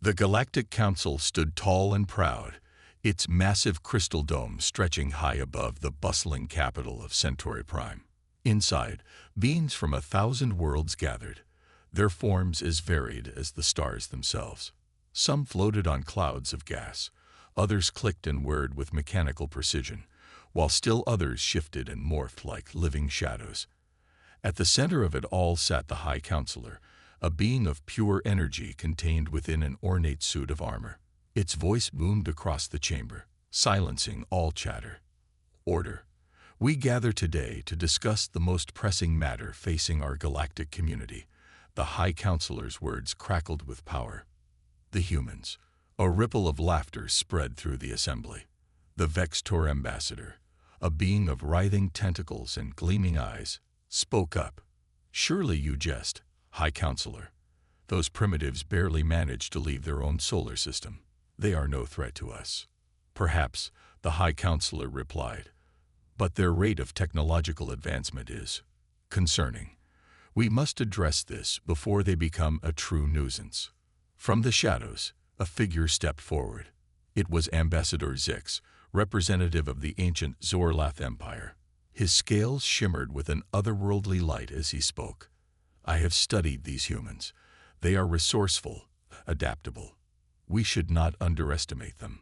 The Galactic Council stood tall and proud, its massive crystal dome stretching high above the bustling capital of Centauri Prime. Inside, beings from 1,000 worlds gathered, their forms as varied as the stars themselves. Some floated on clouds of gas, others clicked and whirred with mechanical precision, while still others shifted and morphed like living shadows. At the center of it all sat the High Counselor, a being of pure energy contained within an ornate suit of armor. Its voice boomed across the chamber, silencing all chatter. Order. We gather today to discuss the most pressing matter facing our galactic community. The High Counselor's words crackled with power. The humans. A ripple of laughter spread through the assembly. The Vextor ambassador, a being of writhing tentacles and gleaming eyes, spoke up. Surely you jest, High Counselor. Those primitives barely managed to leave their own solar system. They are no threat to us. Perhaps, the High Counselor replied. But their rate of technological advancement is concerning. We must address this before they become a true nuisance. From the shadows, a figure stepped forward. It was Ambassador Zix, representative of the ancient Zorlath Empire. His scales shimmered with an otherworldly light as he spoke. I have studied these humans. They are resourceful, adaptable. We should not underestimate them.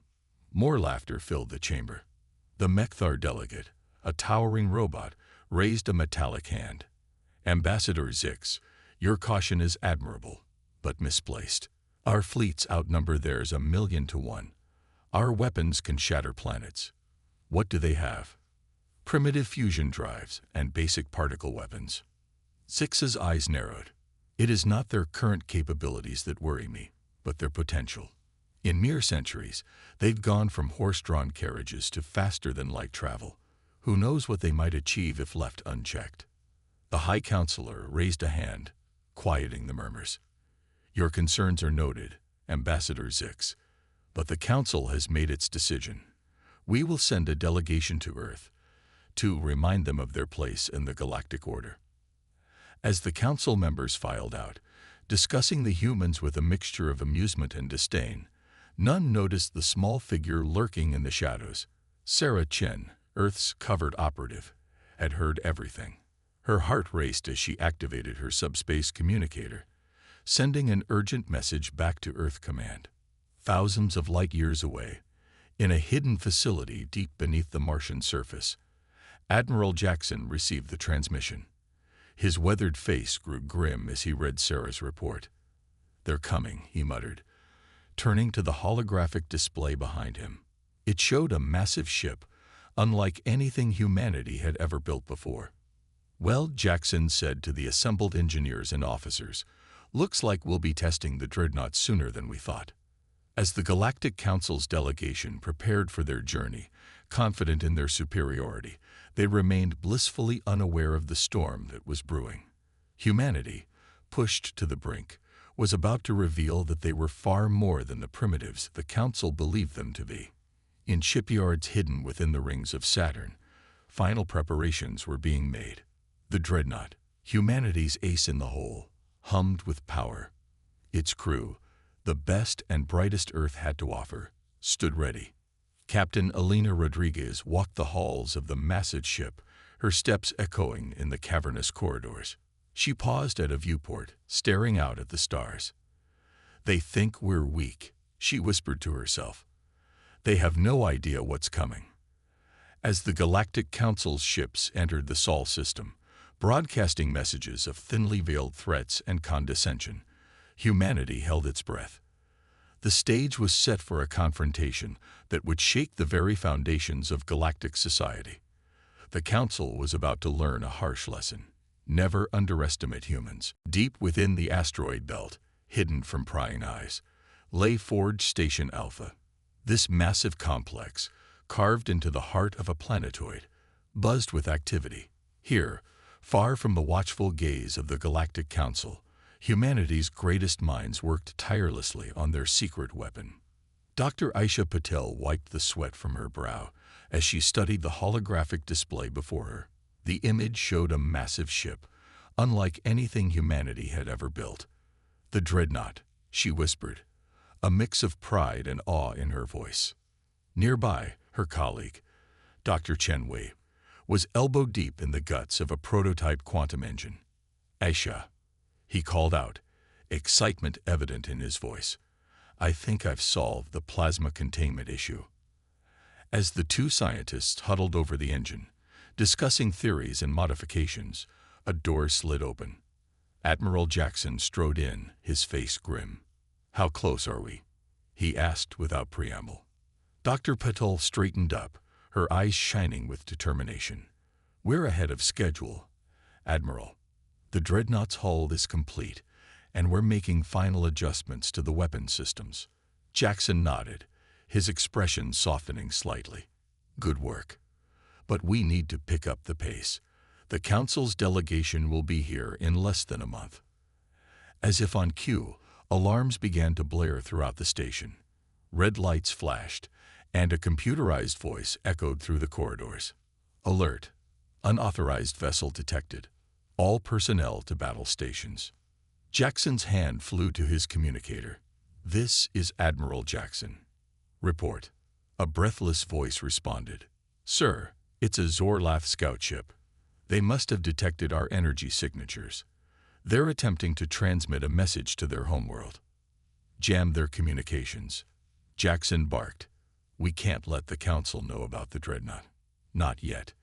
More laughter filled the chamber. The Mechthar delegate, a towering robot, raised a metallic hand. Ambassador Zix, your caution is admirable, but misplaced. Our fleets outnumber theirs 1,000,000 to 1. Our weapons can shatter planets. What do they have? Primitive fusion drives and basic particle weapons. Zix's eyes narrowed. It is not their current capabilities that worry me, but their potential. In mere centuries, they've gone from horse-drawn carriages to faster-than-light travel. Who knows what they might achieve if left unchecked? The High Counselor raised a hand, quieting the murmurs. Your concerns are noted, Ambassador Zix, but the Council has made its decision. We will send a delegation to Earth to remind them of their place in the Galactic Order. As the Council members filed out, discussing the humans with a mixture of amusement and disdain, none noticed the small figure lurking in the shadows. Sarah Chen, Earth's covered operative, had heard everything. Her heart raced as she activated her subspace communicator, sending an urgent message back to Earth Command. Thousands of light years away, in a hidden facility deep beneath the Martian surface, Admiral Jackson received the transmission. His weathered face grew grim as he read Sarah's report. They're coming, he muttered, turning to the holographic display behind him. It showed a massive ship, unlike anything humanity had ever built before. Well, Jackson said to the assembled engineers and officers, looks like we'll be testing the Dreadnought sooner than we thought. As the Galactic Council's delegation prepared for their journey, confident in their superiority, they remained blissfully unaware of the storm that was brewing. Humanity, pushed to the brink, was about to reveal that they were far more than the primitives the Council believed them to be. In shipyards hidden within the rings of Saturn, final preparations were being made. The Dreadnought, humanity's ace in the hole, hummed with power. Its crew, the best and brightest Earth had to offer, stood ready. Captain Elena Rodriguez walked the halls of the massive ship, her steps echoing in the cavernous corridors. She paused at a viewport, staring out at the stars. They think we're weak, she whispered to herself. They have no idea what's coming. As the Galactic Council's ships entered the Sol system, broadcasting messages of thinly veiled threats and condescension, humanity held its breath. The stage was set for a confrontation that would shake the very foundations of galactic society. The Council was about to learn a harsh lesson. Never underestimate humans. Deep within the asteroid belt, hidden from prying eyes, lay Forge Station Alpha. This massive complex, carved into the heart of a planetoid, buzzed with activity. Here, far from the watchful gaze of the Galactic Council, humanity's greatest minds worked tirelessly on their secret weapon. Dr. Aisha Patel wiped the sweat from her brow as she studied the holographic display before her. The image showed a massive ship, unlike anything humanity had ever built. The Dreadnought, she whispered, a mix of pride and awe in her voice. Nearby, her colleague, Dr. Chen Wei, was elbow-deep in the guts of a prototype quantum engine. "Aisha," he called out, excitement evident in his voice. "I think I've solved the plasma containment issue." As the two scientists huddled over the engine, discussing theories and modifications, a door slid open. Admiral Jackson strode in, his face grim. "How close are we?" he asked without preamble. Dr. Patel straightened up, her eyes shining with determination. "We're ahead of schedule, Admiral. The Dreadnought's hull is complete, and we're making final adjustments to the weapon systems." Jackson nodded, his expression softening slightly. "Good work. But we need to pick up the pace. The Council's delegation will be here in less than a month." As if on cue, alarms began to blare throughout the station. Red lights flashed, and a computerized voice echoed through the corridors. "Alert! Unauthorized vessel detected. All personnel to battle stations." Jackson's hand flew to his communicator. "This is Admiral Jackson. Report." A breathless voice responded. "Sir, it's a Zorlath scout ship. They must have detected our energy signatures. They're attempting to transmit a message to their homeworld." "Jam their communications," Jackson barked. "We can't let the Council know about the Dreadnought. Not yet."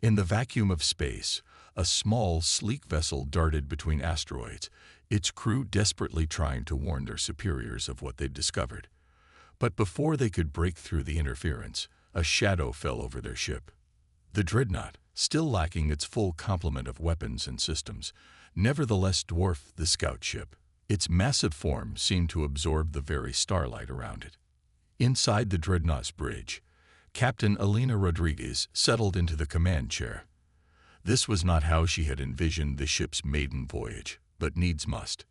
In the vacuum of space, a small, sleek vessel darted between asteroids, its crew desperately trying to warn their superiors of what they'd discovered. But before they could break through the interference, a shadow fell over their ship. The Dreadnought, still lacking its full complement of weapons and systems, nevertheless dwarfed the scout ship. Its massive form seemed to absorb the very starlight around it. Inside the Dreadnought's bridge, Captain Elena Rodriguez settled into the command chair. This was not how she had envisioned the ship's maiden voyage, but needs must.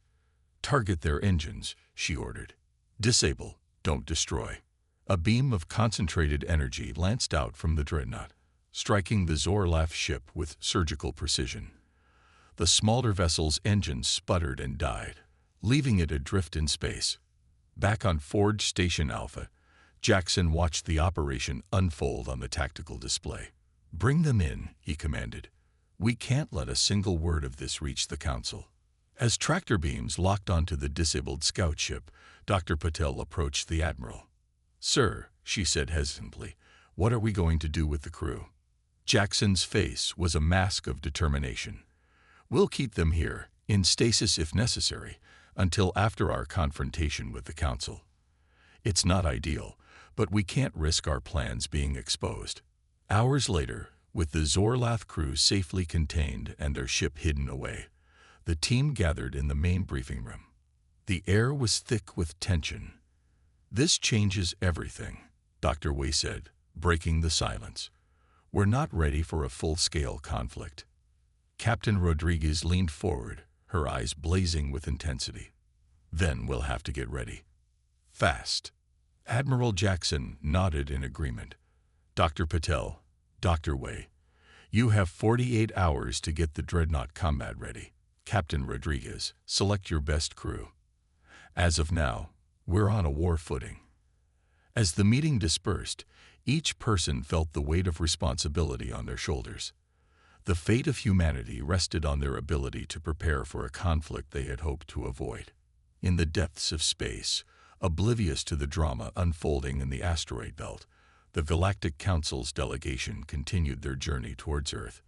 "Target their engines," she ordered. "Disable, don't destroy." A beam of concentrated energy lanced out from the Dreadnought, striking the Zorlath ship with surgical precision. The smaller vessel's engines sputtered and died, leaving it adrift in space. Back on Forge Station Alpha, Jackson watched the operation unfold on the tactical display. "Bring them in," he commanded. "We can't let a single word of this reach the Council." As tractor beams locked onto the disabled scout ship, Dr. Patel approached the Admiral. "Sir," she said hesitantly, "what are we going to do with the crew?" Jackson's face was a mask of determination. "We'll keep them here, in stasis if necessary, until after our confrontation with the Council. It's not ideal, but we can't risk our plans being exposed." Hours later, with the Zorlath crew safely contained and their ship hidden away, the team gathered in the main briefing room. The air was thick with tension. "This changes everything," Dr. Wei said, breaking the silence. "We're not ready for a full-scale conflict." Captain Rodriguez leaned forward, her eyes blazing with intensity. "Then we'll have to get ready. Fast." Admiral Jackson nodded in agreement. "Dr. Patel, Dr. Wei, you have 48 hours to get the Dreadnought combat ready. Captain Rodriguez, select your best crew. As of now, we're on a war footing." As the meeting dispersed, each person felt the weight of responsibility on their shoulders. The fate of humanity rested on their ability to prepare for a conflict they had hoped to avoid. In the depths of space, oblivious to the drama unfolding in the asteroid belt, the Galactic Council's delegation continued their journey towards Earth.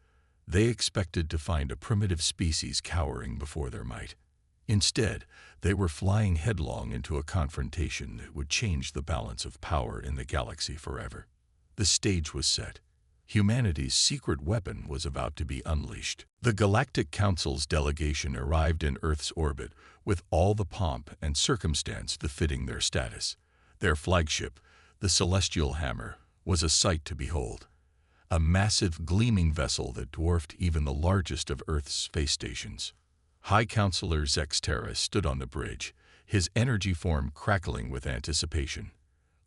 They expected to find a primitive species cowering before their might. Instead, they were flying headlong into a confrontation that would change the balance of power in the galaxy forever. The stage was set. Humanity's secret weapon was about to be unleashed. The Galactic Council's delegation arrived in Earth's orbit with all the pomp and circumstance befitting their status. Their flagship, the Celestial Hammer, was a sight to behold. A massive, gleaming vessel that dwarfed even the largest of Earth's space stations. High Counselor Zexterra stood on the bridge, his energy form crackling with anticipation.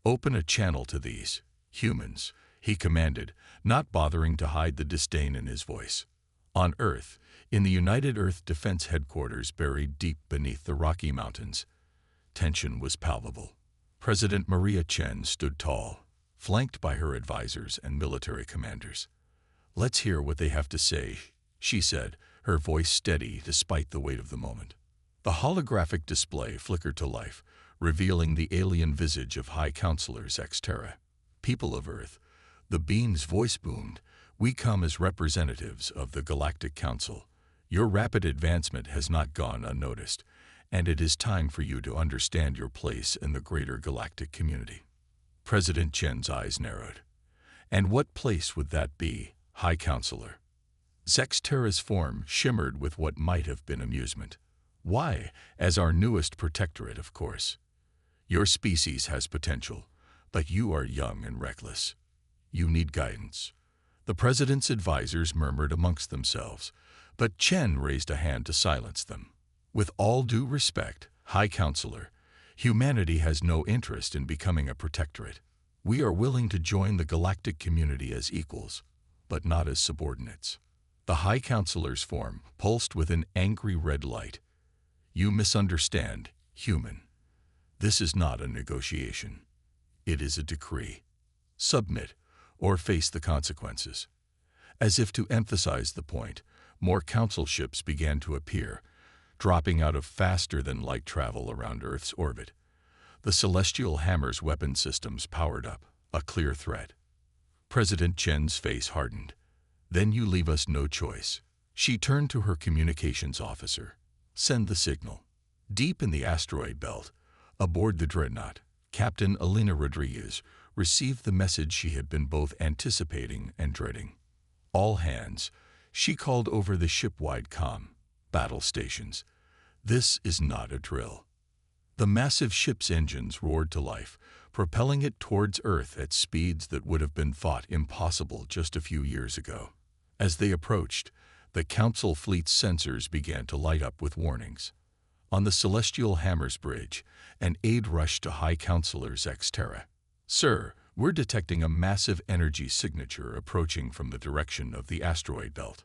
"Open a channel to these humans," he commanded, not bothering to hide the disdain in his voice. On Earth, in the United Earth Defense Headquarters buried deep beneath the Rocky Mountains, Tension was palpable. President Maria Chen stood tall, flanked by her advisors and military commanders. "Let's hear what they have to say," she said, her voice steady despite the weight of the moment. The holographic display flickered to life, revealing the alien visage of High Counselor Zex Terra. "People of Earth," the being's voice boomed, "we come as representatives of the Galactic Council. Your rapid advancement has not gone unnoticed, and it is time for you to understand your place in the greater galactic community." President Chen's eyes narrowed. "And what place would that be, High Counselor?" Zex Terra's form shimmered with what might have been amusement. "Why, as our newest protectorate, of course. Your species has potential, but you are young and reckless. You need guidance." The president's advisors murmured amongst themselves, but Chen raised a hand to silence them. "With all due respect, High Counselor, humanity has no interest in becoming a protectorate. We are willing to join the galactic community as equals, but not as subordinates." The High Counselor's form pulsed with an angry red light. "You misunderstand, human. This is not a negotiation. It is a decree. Submit, or face the consequences." As if to emphasize the point, more council ships began to appear, dropping out of faster-than-light travel around Earth's orbit. The Celestial Hammer's weapon systems powered up, a clear threat. President Chen's face hardened. "Then you leave us no choice." She turned to her communications officer. "Send the signal." Deep in the asteroid belt, aboard the Dreadnought, Captain Elena Rodriguez received the message she had been both anticipating and dreading. "All hands," she called over the ship-wide comm. "Battle stations. This is not a drill." The massive ship's engines roared to life, propelling it towards Earth at speeds that would have been thought impossible just a few years ago. As they approached, the Council fleet's sensors began to light up with warnings. On the Celestial Hammer's bridge, an aide rushed to High Counselor Zex Terra. "Sir, we're detecting a massive energy signature approaching from the direction of the asteroid belt."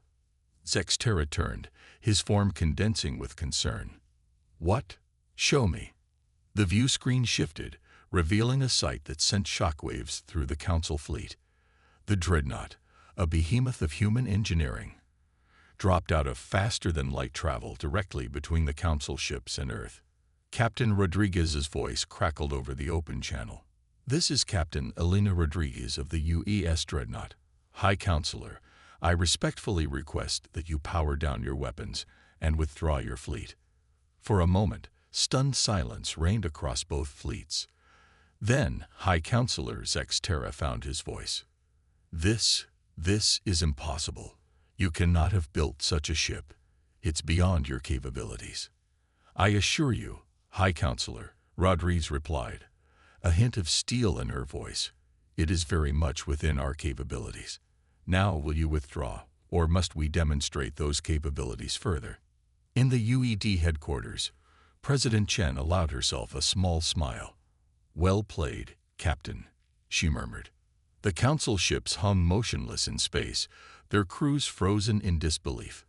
Zex Terra turned, his form condensing with concern. "What? Show me." The view screen shifted, revealing a sight that sent shockwaves through the Council fleet. The Dreadnought, a behemoth of human engineering, dropped out of faster-than-light travel directly between the Council ships and Earth. Captain Rodriguez's voice crackled over the open channel. "This is Captain Elena Rodriguez of the UES Dreadnought. High Counselor, I respectfully request that you power down your weapons and withdraw your fleet." For a moment, stunned silence reigned across both fleets. Then, High Counselor Zex Terra found his voice. This is impossible. You cannot have built such a ship. It's beyond your capabilities." "I assure you, High Counselor," Rodriguez replied, a hint of steel in her voice, "it is very much within our capabilities. Now will you withdraw, or must we demonstrate those capabilities further?" In the UED headquarters, President Chen allowed herself a small smile. "Well played, Captain," she murmured. The Council ships hung motionless in space, their crews frozen in disbelief.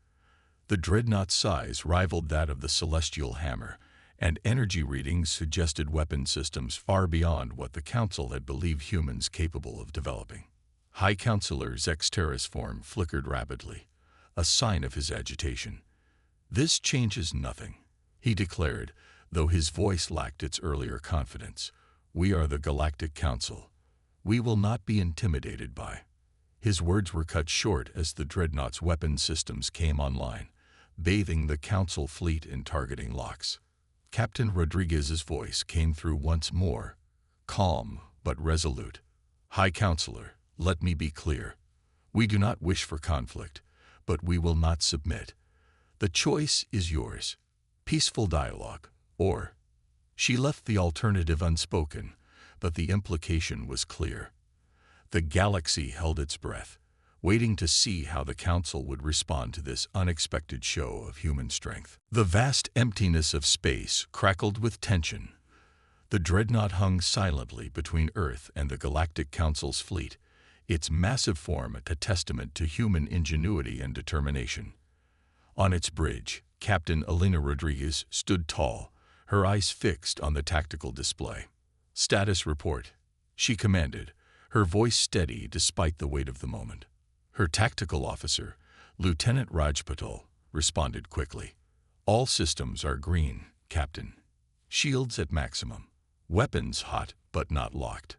The Dreadnought's size rivaled that of the Celestial Hammer, and energy readings suggested weapon systems far beyond what the Council had believed humans capable of developing. High Counselor Zex Terra's form flickered rapidly, a sign of his agitation. "This changes nothing," he declared, though his voice lacked its earlier confidence. "We are the Galactic Council. We will not be intimidated by." His words were cut short as the Dreadnought's weapon systems came online, bathing the Council fleet in targeting locks. Captain Rodriguez's voice came through once more, calm but resolute. "High Counselor, let me be clear. We do not wish for conflict, but we will not submit. The choice is yours. Peaceful dialogue, or—" She left the alternative unspoken, but the implication was clear. The galaxy held its breath, waiting to see how the Council would respond to this unexpected show of human strength. The vast emptiness of space crackled with tension. The Dreadnought hung silently between Earth and the Galactic Council's fleet, its massive form a testament to human ingenuity and determination. On its bridge, Captain Elena Rodriguez stood tall, her eyes fixed on the tactical display. "Status report," she commanded, her voice steady despite the weight of the moment. Her tactical officer, Lieutenant Rajpatal, responded quickly. "All systems are green, Captain. Shields at maximum. Weapons hot but not locked."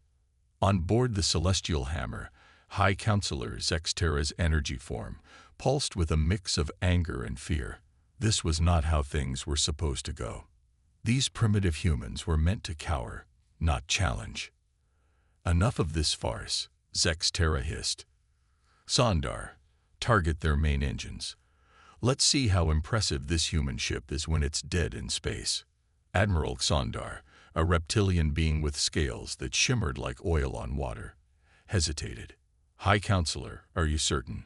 On board the Celestial Hammer, High Counselor Zexterra's energy form pulsed with a mix of anger and fear. This was not how things were supposed to go. These primitive humans were meant to cower, not challenge. "Enough of this farce," Zexterra hissed. "Sondar, target their main engines. Let's see how impressive this human ship is when it's dead in space." Admiral Sondar, a reptilian being with scales that shimmered like oil on water, hesitated. "High Counselor, are you certain?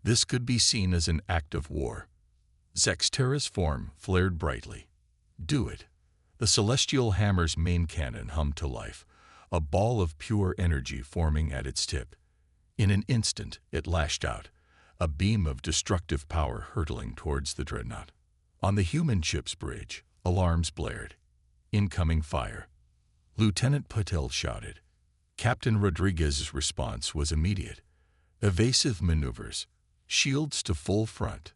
This could be seen as an act of war." Zexterra's form flared brightly. "Do it." The Celestial Hammer's main cannon hummed to life, a ball of pure energy forming at its tip. In an instant, it lashed out, a beam of destructive power hurtling towards the Dreadnought. On the human ship's bridge, alarms blared. "Incoming fire." Lieutenant Patel shouted. Captain Rodriguez's response was immediate. Evasive maneuvers, shields to full front.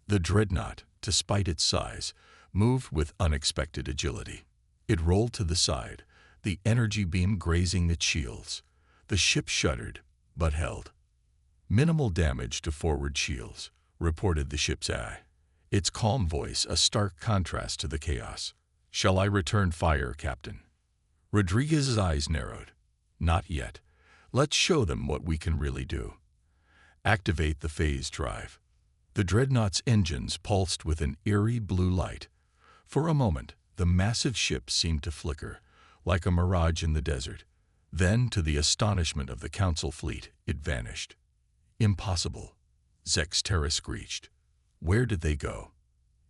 The Dreadnought, despite its size, moved with unexpected agility. It rolled to the side, the energy beam grazing its shields. The ship shuddered, but held. "Minimal damage to forward shields," reported the ship's eye, its calm voice a stark contrast to the chaos. "Shall I return fire, Captain?" Rodriguez's eyes narrowed. "Not yet. Let's show them what we can really do." "Activate the phase drive." The Dreadnought's engines pulsed with an eerie blue light. For a moment, the massive ship seemed to flicker, like a mirage in the desert. Then, to the astonishment of the Council fleet, it vanished. "Impossible," Zexterra screeched. "Where did they go?"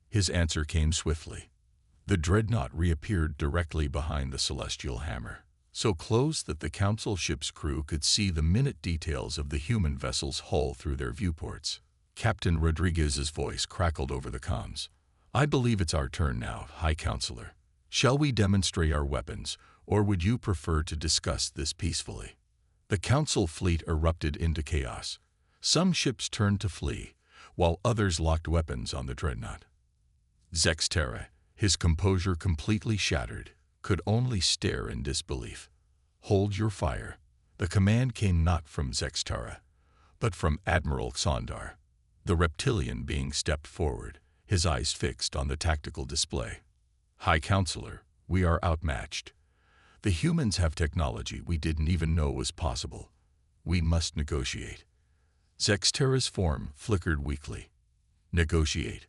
His answer came swiftly. The Dreadnought reappeared directly behind the Celestial Hammer, so close that the Council ship's crew could see the minute details of the human vessel's hull through their viewports. Captain Rodriguez's voice crackled over the comms. "I believe it's our turn now, High Counselor. Shall we demonstrate our weapons, or would you prefer to discuss this peacefully?" The Council fleet erupted into chaos. Some ships turned to flee, while others locked weapons on the Dreadnought. Zexterra, his composure completely shattered, could only stare in disbelief. "Hold your fire." The command came not from Zexterra, but from Admiral Sondar. The reptilian being stepped forward, his eyes fixed on the tactical display. "High Counselor, we are outmatched. The humans have technology we didn't even know was possible. We must negotiate." Zexterra's form flickered weakly. "Negotiate?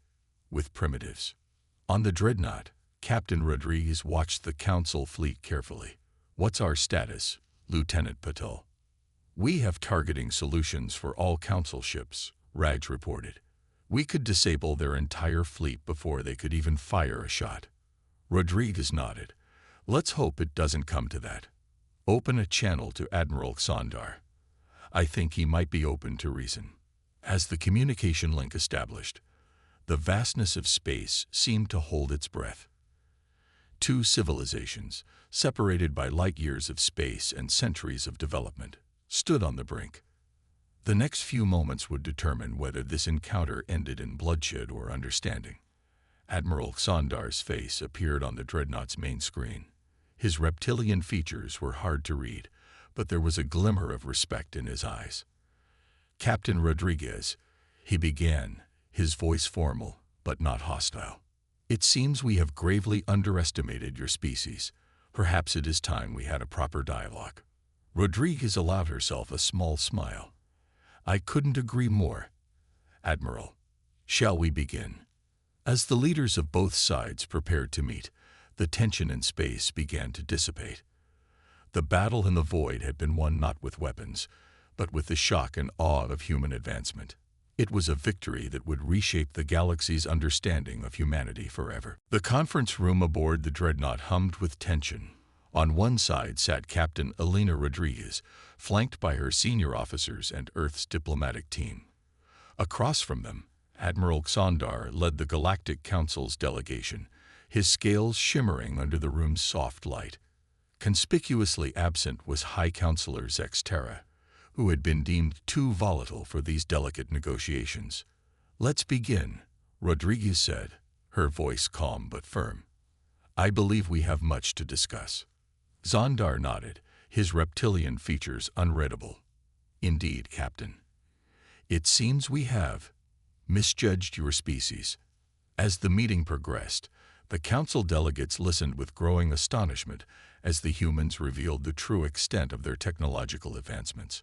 With primitives?" On the Dreadnought, Captain Rodriguez watched the Council fleet carefully. "What's our status, Lieutenant Patel?" "We have targeting solutions for all Council ships," Raj reported. "We could disable their entire fleet before they could even fire a shot." Rodriguez nodded. "Let's hope it doesn't come to that. Open a channel to Admiral Sondar. I think he might be open to reason." As the communication link established, the vastness of space seemed to hold its breath. Two civilizations, separated by light years of space and centuries of development, stood on the brink. The next few moments would determine whether this encounter ended in bloodshed or understanding. Admiral Sondar's face appeared on the Dreadnought's main screen. His reptilian features were hard to read, but there was a glimmer of respect in his eyes. "Captain Rodriguez," he began, his voice formal, but not hostile. "It seems we have gravely underestimated your species. Perhaps it is time we had a proper dialogue." Rodriguez allowed herself a small smile. "I couldn't agree more. Admiral, shall we begin?" As the leaders of both sides prepared to meet, the tension in space began to dissipate. The battle in the void had been won not with weapons, but with the shock and awe of human advancement. It was a victory that would reshape the galaxy's understanding of humanity forever. The conference room aboard the Dreadnought hummed with tension. On one side sat Captain Elena Rodriguez, flanked by her senior officers and Earth's diplomatic team. Across from them, Admiral Sondar led the Galactic Council's delegation, his scales shimmering under the room's soft light. Conspicuously absent was High Counselor Zexterra, who had been deemed too volatile for these delicate negotiations. "Let's begin," Rodriguez said, her voice calm but firm. "I believe we have much to discuss." Zondar nodded, his reptilian features unreadable. "Indeed, Captain. It seems we have misjudged your species." As the meeting progressed, the council delegates listened with growing astonishment as the humans revealed the true extent of their technological advancements.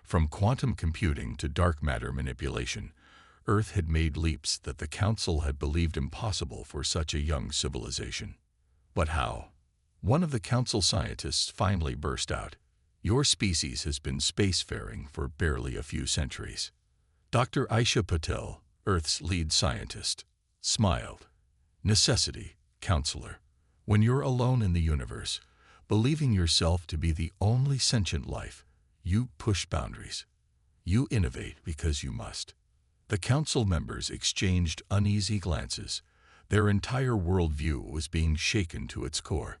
From quantum computing to dark matter manipulation, Earth had made leaps that the council had believed impossible for such a young civilization. "But how?" One of the council scientists finally burst out. "Your species has been spacefaring for barely a few centuries." Dr. Aisha Patel, Earth's lead scientist, smiled. "Necessity, counselor. When you're alone in the universe, believing yourself to be the only sentient life, you push boundaries. You innovate because you must." The council members exchanged uneasy glances. Their entire worldview was being shaken to its core.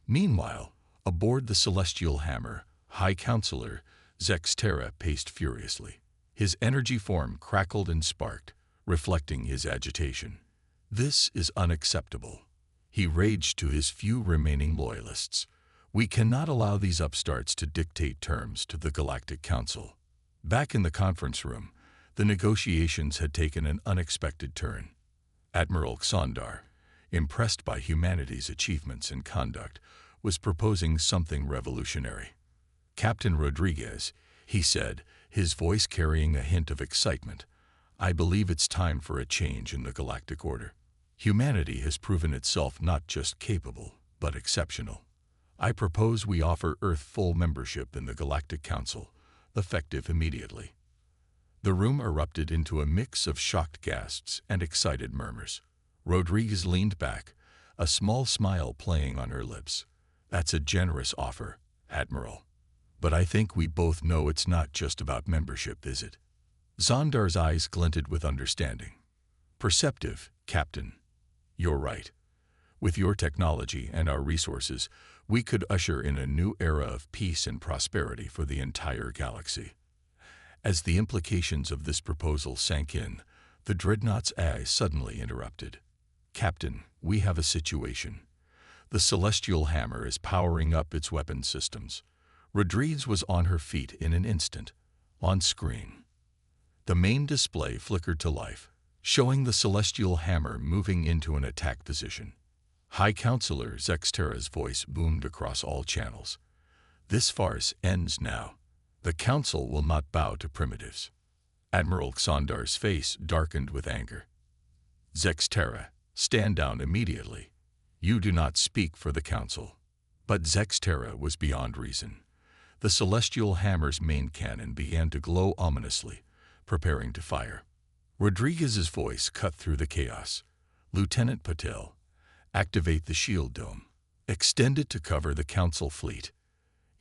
Meanwhile, aboard the Celestial Hammer, High Counselor Zexterra paced furiously. His energy form crackled and sparked, reflecting his agitation. "This is unacceptable," he raged to his few remaining loyalists. "We cannot allow these upstarts to dictate terms to the Galactic Council." Back in the conference room, the negotiations had taken an unexpected turn. Admiral Xandar, impressed by humanity's achievements and conduct, was proposing something revolutionary. "Captain Rodriguez," he said, his voice carrying a hint of excitement, "I believe it's time for a change in the galactic order. Humanity has proven itself not just capable, but exceptional. I propose we offer Earth full membership in the Galactic Council, effective immediately." The room erupted into a mix of shocked gasps and excited murmurs. Rodriguez leaned back, a small smile playing on her lips. "That's a generous offer, Admiral. But I think we both know it's not just about membership, is it?" Zondar's eyes glinted with understanding. "Perceptive, Captain. You're right. With your technology and our resources, we could usher in a new era of peace and prosperity for the entire galaxy." As the implications of this proposal sank in, the Dreadnought's eyes suddenly interrupted. "Captain, we have a situation. The Celestial Hammer is powering up its weapon systems." Rodriguez was on her feet in an instant. On screen, the main display flickered to life, showing the Celestial Hammer moving into an attack position. High Counselor Zexterra's voice boomed across all channels. "This farce ends now. The Council will not bow to primitives." Admiral Xandar's face darkened with anger. "Zexterra, stand down immediately. You do not speak for the Council." But Zexterra was beyond reason. The Celestial Hammer's main cannon began to glow ominously, preparing to fire. Rodriguez's voice cut through the chaos. "Lieutenant Patel, activate the shield dome. Extend it to cover the Council fleet."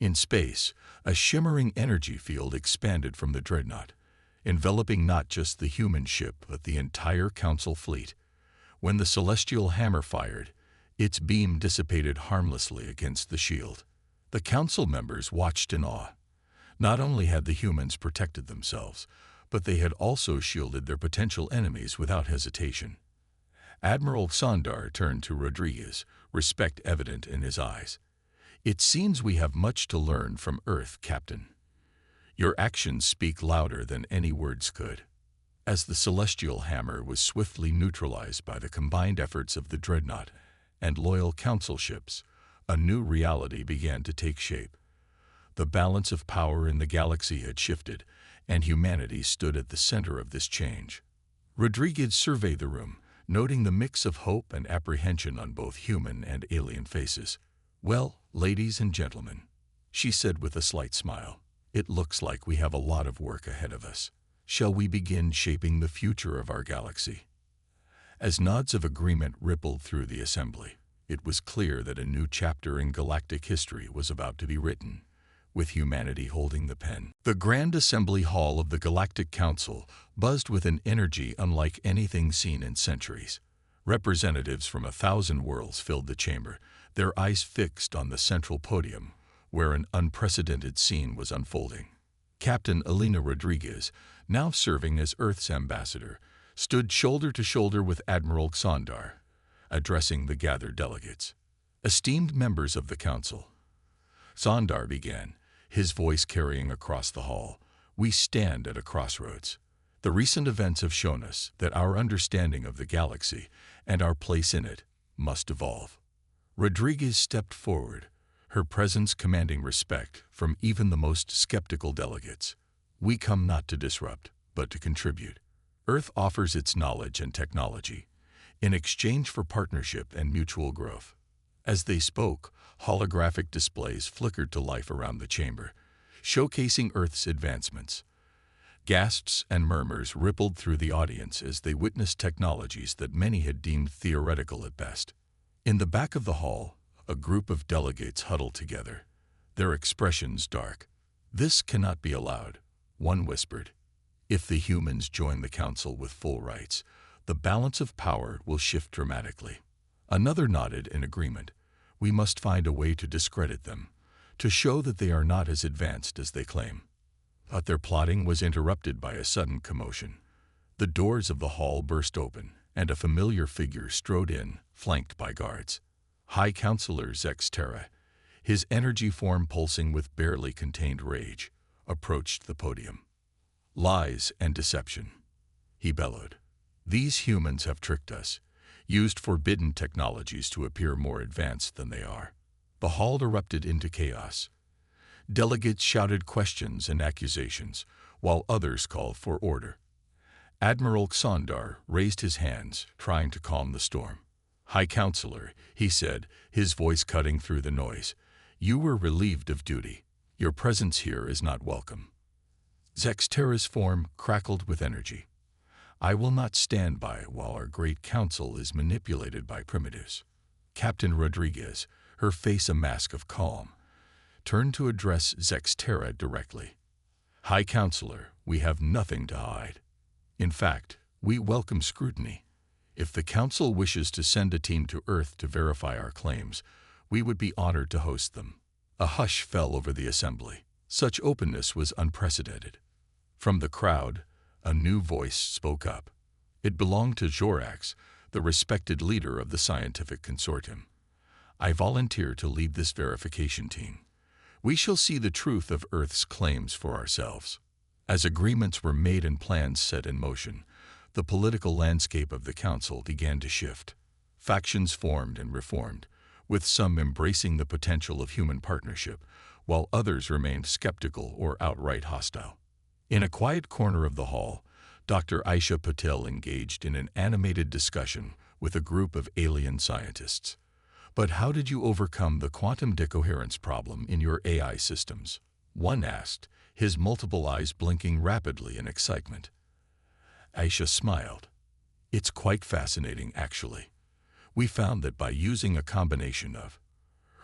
In space, a shimmering energy field expanded from the Dreadnought, enveloping not just the human ship but the entire Council fleet. When the Celestial Hammer fired, its beam dissipated harmlessly against the shield. The Council members watched in awe. Not only had the humans protected themselves, but they had also shielded their potential enemies without hesitation. Admiral Xandar turned to Rodriguez, respect evident in his eyes. "It seems we have much to learn from Earth, Captain. Your actions speak louder than any words could." As the Celestial Hammer was swiftly neutralized by the combined efforts of the Dreadnought and loyal Council ships, a new reality began to take shape. The balance of power in the galaxy had shifted, and humanity stood at the center of this change. Rodriguez surveyed the room, noting the mix of hope and apprehension on both human and alien faces. "Well, ladies and gentlemen," she said with a slight smile, "it looks like we have a lot of work ahead of us. Shall we begin shaping the future of our galaxy?" As nods of agreement rippled through the assembly, it was clear that a new chapter in galactic history was about to be written, with humanity holding the pen. The Grand Assembly Hall of the Galactic Council buzzed with an energy unlike anything seen in centuries. Representatives from 1,000 worlds filled the chamber, their eyes fixed on the central podium, where an unprecedented scene was unfolding. Captain Elena Rodriguez, now serving as Earth's ambassador, stood shoulder to shoulder with Admiral Xandar, addressing the gathered delegates. Esteemed members of the Council, Xandar began, his voice carrying across the hall, we stand at a crossroads. The recent events have shown us that our understanding of the galaxy and our place in it must evolve. Rodriguez stepped forward, her presence commanding respect from even the most skeptical delegates. We come not to disrupt, but to contribute. Earth offers its knowledge and technology in exchange for partnership and mutual growth. As they spoke, holographic displays flickered to life around the chamber, showcasing Earth's advancements. Gasps and murmurs rippled through the audience as they witnessed technologies that many had deemed theoretical at best. In the back of the hall, a group of delegates huddled together, their expressions dark. This cannot be allowed, one whispered. If the humans join the council with full rights, the balance of power will shift dramatically. Another nodded in agreement. We must find a way to discredit them, to show that they are not as advanced as they claim. But their plotting was interrupted by a sudden commotion. The doors of the hall burst open, and a familiar figure strode in, flanked by guards. High Counselor Zex Terra, his energy form pulsing with barely contained rage, approached the podium. Lies and deception, he bellowed. These humans have tricked us, used forbidden technologies to appear more advanced than they are. The hall erupted into chaos. Delegates shouted questions and accusations, while others called for order. Admiral Xandar raised his hands, trying to calm the storm. High Counselor, he said, his voice cutting through the noise, you were relieved of duty. Your presence here is not welcome. Zex Terra's form crackled with energy. I will not stand by while our great council is manipulated by primitives. Captain Rodriguez, her face a mask of calm, turned to address Zex Terra directly. High Counselor, we have nothing to hide. In fact, we welcome scrutiny. If the Council wishes to send a team to Earth to verify our claims, we would be honored to host them. A hush fell over the assembly. Such openness was unprecedented. From the crowd, a new voice spoke up. It belonged to Jorax, the respected leader of the scientific consortium. I volunteer to lead this verification team. We shall see the truth of Earth's claims for ourselves. As agreements were made and plans set in motion, the political landscape of the Council began to shift. Factions formed and reformed, with some embracing the potential of human partnership, while others remained skeptical or outright hostile. In a quiet corner of the hall, Dr. Aisha Patel engaged in an animated discussion with a group of alien scientists. But how did you overcome the quantum decoherence problem in your AI systems? One asked, his multiple eyes blinking rapidly in excitement. Aisha smiled. It's quite fascinating, actually. We found that by using a combination of...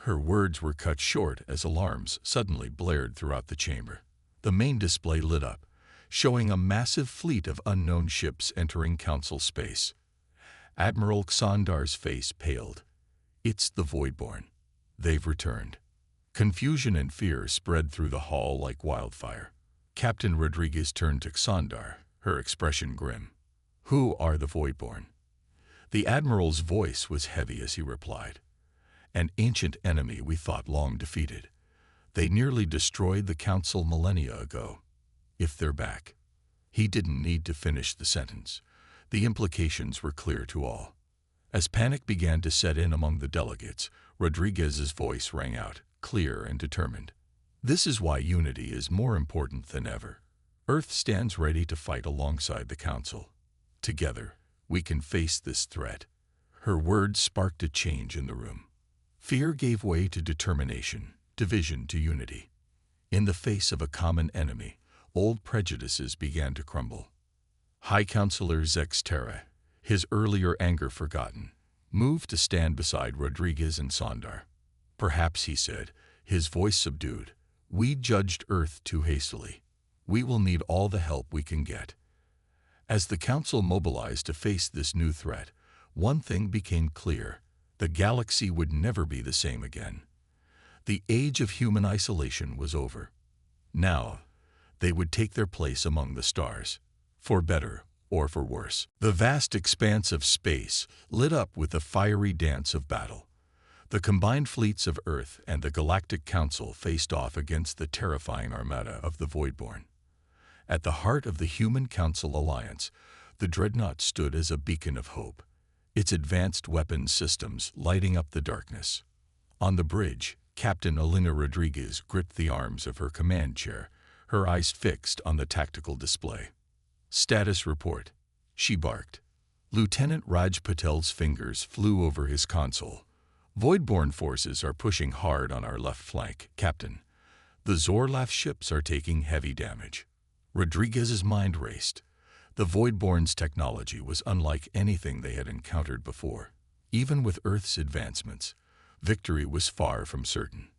Her words were cut short as alarms suddenly blared throughout the chamber. The main display lit up, showing a massive fleet of unknown ships entering Council space. Admiral Xandar's face paled. It's the Voidborn. They've returned. Confusion and fear spread through the hall like wildfire. Captain Rodriguez turned to Xandar, her expression grim. Who are the Voidborn? The Admiral's voice was heavy as he replied. An ancient enemy we thought long defeated. They nearly destroyed the Council millennia ago. If they're back. He didn't need to finish the sentence. The implications were clear to all. As panic began to set in among the delegates, Rodriguez's voice rang out, clear and determined. This is why unity is more important than ever. Earth stands ready to fight alongside the Council. Together, we can face this threat. Her words sparked a change in the room. Fear gave way to determination, division to unity. In the face of a common enemy, old prejudices began to crumble. High Counselor Zex Terra, his earlier anger forgotten, moved to stand beside Rodriguez and Xandar. Perhaps, he said, his voice subdued, we judged Earth too hastily. We will need all the help we can get. As the Council mobilized to face this new threat, one thing became clear: the galaxy would never be the same again. The age of human isolation was over. Now, they would take their place among the stars, for better or for worse. The vast expanse of space lit up with the fiery dance of battle. The combined fleets of Earth and the Galactic Council faced off against the terrifying armada of the Voidborn. At the heart of the Human Council alliance, the Dreadnought stood as a beacon of hope, its advanced weapons systems lighting up the darkness. On the bridge, Captain Elena Rodriguez gripped the arms of her command chair, her eyes fixed on the tactical display. "Status report," she barked. Lieutenant Raj Patel's fingers flew over his console. "Voidborn forces are pushing hard on our left flank, Captain. The Zorlaf ships are taking heavy damage." Rodriguez's mind raced. The Voidborn's technology was unlike anything they had encountered before. Even with Earth's advancements, victory was far from certain.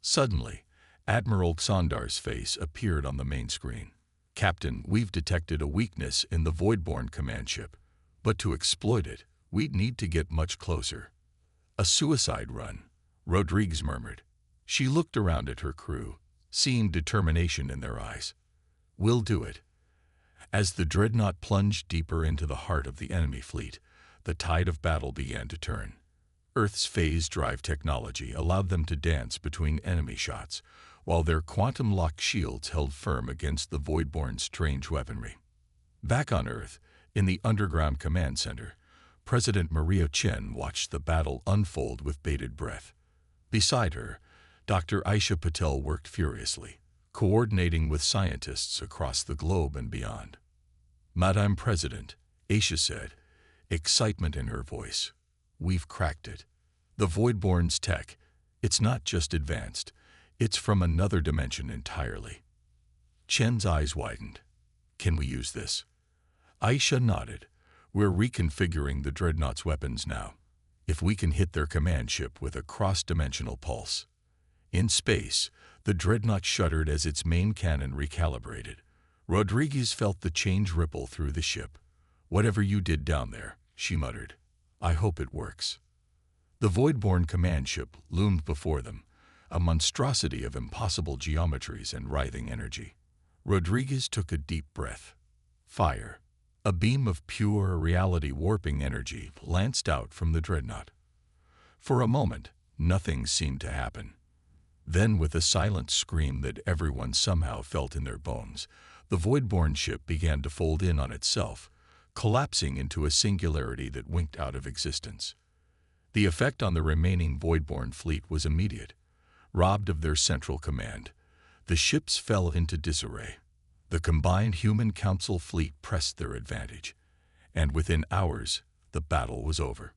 Suddenly, Admiral Xandar's face appeared on the main screen. "Captain, we've detected a weakness in the Voidborn command ship, but to exploit it, we'd need to get much closer." "A suicide run," Rodriguez murmured. She looked around at her crew, seeing determination in their eyes. "We'll do it." As the Dreadnought plunged deeper into the heart of the enemy fleet, the tide of battle began to turn. Earth's phase drive technology allowed them to dance between enemy shots, while their quantum-locked shields held firm against the Voidborn's strange weaponry. Back on Earth, in the underground command center, President Maria Chen watched the battle unfold with bated breath. Beside her, Dr. Aisha Patel worked furiously, coordinating with scientists across the globe and beyond. "Madame President," Aisha said, excitement in her voice, "we've cracked it. The Voidborn's tech, it's not just advanced, it's from another dimension entirely." Chen's eyes widened. "Can we use this?" Aisha nodded. "We're reconfiguring the Dreadnought's weapons now. If we can hit their command ship with a cross-dimensional pulse." In space, the Dreadnought shuddered as its main cannon recalibrated. Rodriguez felt the change ripple through the ship. "Whatever you did down there," she muttered, "I hope it works." The Voidborn command ship loomed before them, a monstrosity of impossible geometries and writhing energy. Rodriguez took a deep breath. Fire. A beam of pure, reality-warping energy lanced out from the Dreadnought. For a moment, nothing seemed to happen. Then, with a silent scream that everyone somehow felt in their bones, the Voidborn ship began to fold in on itself, collapsing into a singularity that winked out of existence. The effect on the remaining Voidborn fleet was immediate. Robbed of their central command, the ships fell into disarray. The combined Human Council fleet pressed their advantage, and within hours, the battle was over.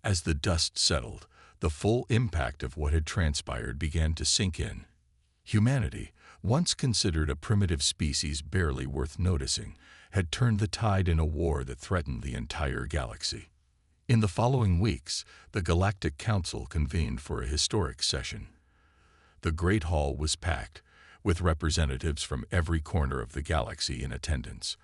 As the dust settled, the full impact of what had transpired began to sink in. Humanity, once considered a primitive species barely worth noticing, had turned the tide in a war that threatened the entire galaxy. In the following weeks, the Galactic Council convened for a historic session. The Great Hall was packed, with representatives from every corner of the galaxy in attendance.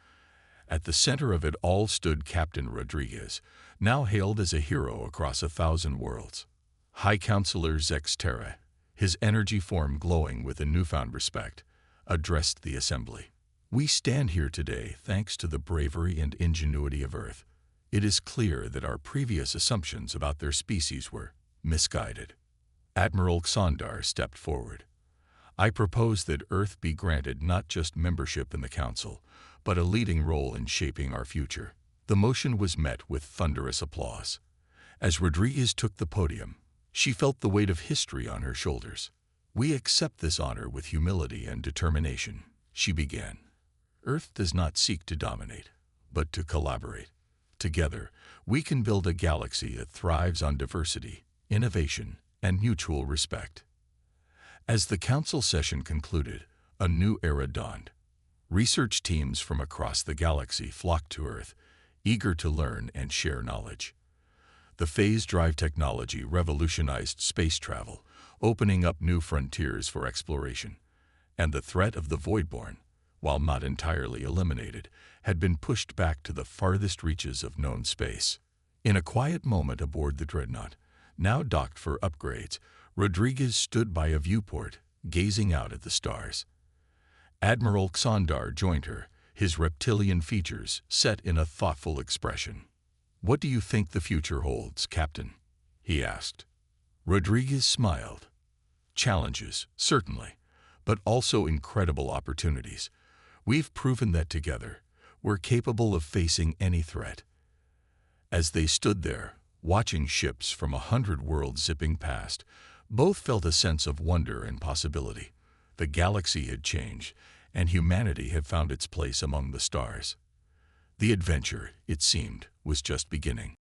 At the center of it all stood Captain Rodriguez, now hailed as a hero across 1,000 worlds. High Counselor Zex Terra, his energy form glowing with a newfound respect, addressed the assembly. "We stand here today thanks to the bravery and ingenuity of Earth. It is clear that our previous assumptions about their species were misguided." Admiral Xandar stepped forward. "I propose that Earth be granted not just membership in the Council, but a leading role in shaping our future." The motion was met with thunderous applause. As Rodriguez took the podium, she felt the weight of history on her shoulders. "We accept this honor with humility and determination," she began. "Earth does not seek to dominate, but to collaborate. Together, we can build a galaxy that thrives on diversity, innovation, and mutual respect." As the council session concluded, a new era dawned. Research teams from across the galaxy flocked to Earth, eager to learn and share knowledge. The phase drive technology revolutionized space travel, opening up new frontiers for exploration. And the threat of the Voidborn, while not entirely eliminated, had been pushed back to the farthest reaches of known space. In a quiet moment aboard the Dreadnought, now docked for upgrades, Rodriguez stood by a viewport, gazing out at the stars. Admiral Xandar joined her, his reptilian features set in a thoughtful expression. "What do you think the future holds, Captain?" he asked. Rodriguez smiled. "Challenges, certainly, but also incredible opportunities. We've proven that together, we're capable of facing any threat." As they stood there, watching ships from 100 worlds zipping past, both felt a sense of wonder and possibility. The galaxy had changed, and humanity had found its place among the stars. The adventure, it seemed, was just beginning.